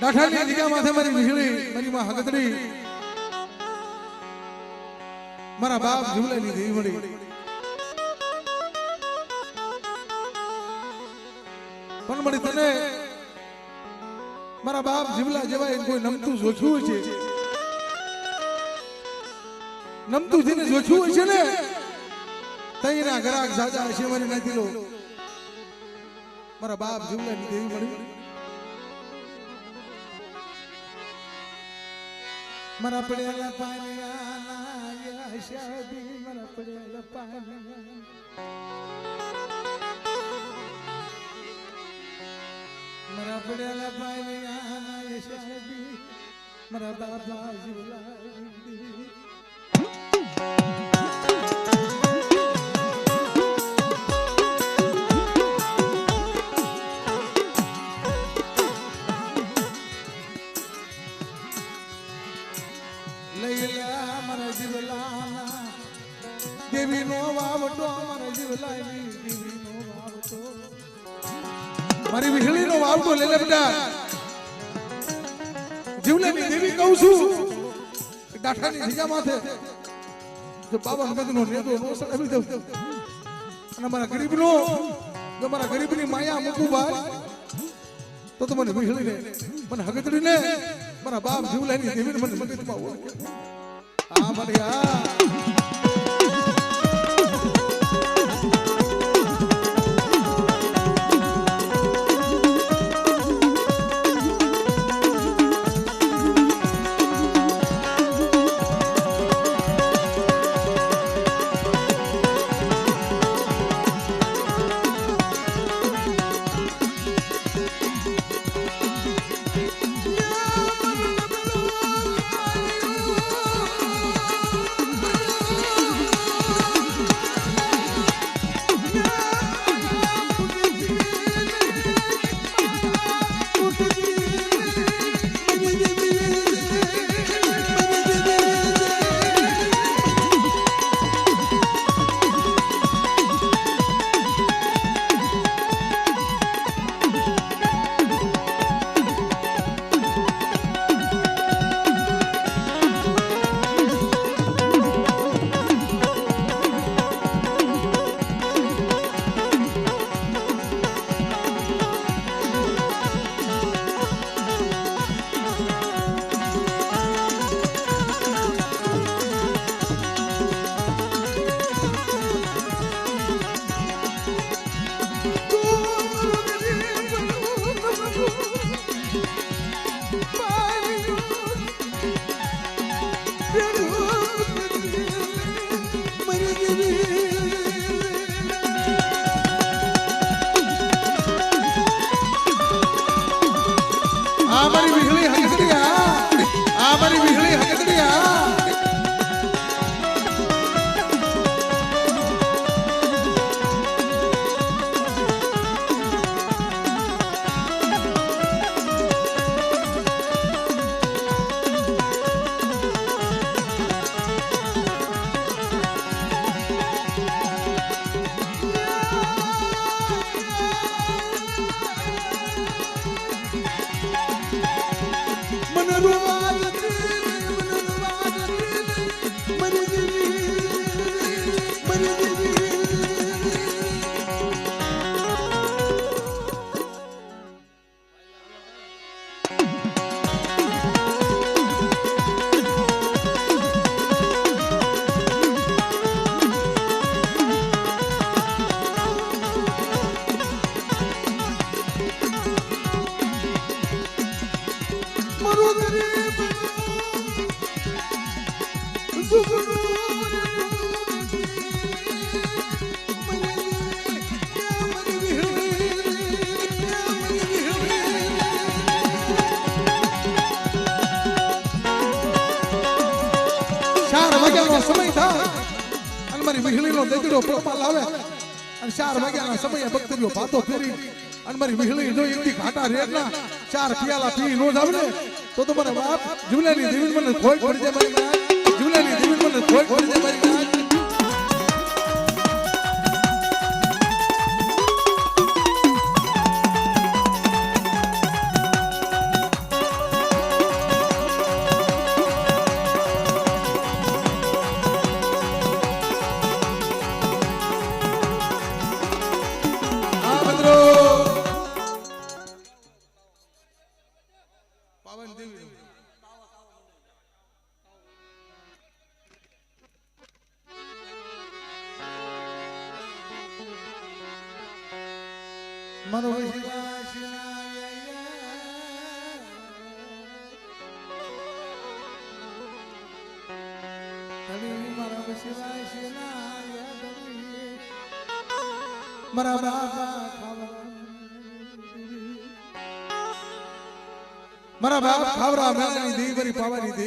દાઠાની જગ્યા માથે મારી વીજળી મારી માં હગતડી મારા બાપ જીવલાની દેવી મળી પણ મળી તને મારા બાપ જીવલા જેવા કોઈ નમતું જોખ્યું છે નમતું જેને જોખ્યું છે ને તઈના ગ્રાહક સાજા છે મારી નથી લો મારા બાપ જીવલાની દેવી મળી मरा पड़ेला पानिया शादी मरा पड़ेला पानिया मरा पड़ेला पानिया शादी मरा बाबा जीवला देवी नो वावटो मारा जीवलानी देवी नो वावटो मारी वीजળી નો વાવટો લે લે બેટા જીવલાની દેવી કહું છું દાઠાની જગ્યા માથે જો બાબા હમદનો નેતો નો સડાવી દઉં અને મારા ગરીબનો જો મારા ગરીબની માયા મૂકું ભાઈ તો મને વીજળીને મને હગતડીને મારા બાપ જીવલાની દેવીને મને મગજમાં ઓળખે આ મળ્યા સમય થાય અને મારી વીજળીનો દેગડો પગમાં લાવે અને 4 વાગ્યાના સમયે ભક્તરીઓ પાતો ફેરી અને મારી વીજળી જો એકથી ઘાટા રેડના 4 પિયાલા પી નો જાવ ને તો તમારા બાપ જીવલાની દેવી મને ખોટ પડી જાય મારી જીવલાની દેવી મને ખોટ પડી જાય મારી નાચ પાવન દેવી મારો મારા બાપ ખાવરા મેળાની દેવી પાવાની દેવી